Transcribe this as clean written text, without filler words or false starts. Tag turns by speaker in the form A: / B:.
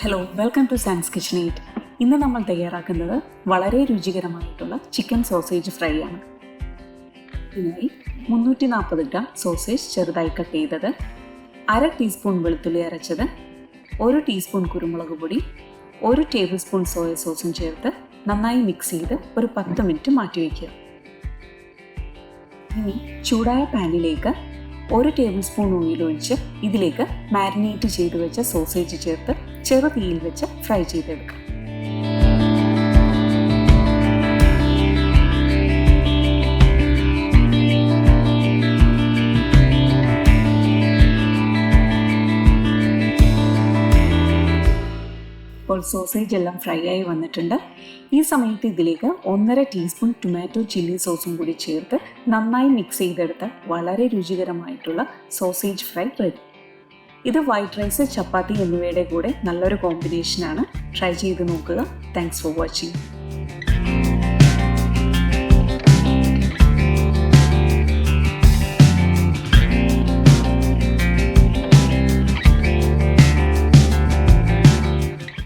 A: Hello, welcome to Sans Kitchen 8. ഇന്ന് നമ്മൾ തയ്യാറാക്കുന്നത് വളരെ രുചികരമായിട്ടുള്ള ചിക്കൻ സോസേജ് ഫ്രൈ ആണ്. ഇതിനായി 340 ഗ്രാം സോസേജ് ചെറുതായി കട്ട് ചെയ്തത്, 1/2 ടീസ്പൂൺ വെളുത്തുള്ളി അരച്ചത്, 1 ടീസ്പൂൺ കുരുമുളക് പൊടി, 1 ടേബിൾ സ്പൂൺ സോയ സോസും ചേർത്ത് നന്നായി മിക്സ് ചെയ്ത് ഒരു 10 മിനിറ്റ് മാറ്റിവെക്കുക. ഇനി ചൂടായ പാനിലേക്ക് 1 ടേബിൾ സ്പൂൺ ഓയിൽ ഒഴിച്ച് ഇതിലേക്ക് മാരിനേറ്റ് ചെയ്ത് വെച്ച സോസേജ് ചേർത്ത് ചെറു തീയിൽ വെച്ച് ഫ്രൈ ചെയ്തെടുക്കാം. ഇപ്പോൾ സോസേജ് എല്ലാം ഫ്രൈ ആയി വന്നിട്ടുണ്ട്. ഈ സമയത്ത് ഇതിലേക്ക് 1.5 ടീസ്പൂൺ ടൊമാറ്റോ ചില്ലി സോസും കൂടി ചേർത്ത് നന്നായി മിക്സ് ചെയ്തെടുത്ത വളരെ രുചികരമായിട്ടുള്ള സോസേജ് ഫ്രൈ റെഡി. ഇത് വൈറ്റ് റൈസ്, ചപ്പാത്തി എന്നിവയുടെ കൂടെ നല്ലൊരു കോമ്പിനേഷനാണ്. ട്രൈ ചെയ്ത് നോക്കുക. Thanks for watching.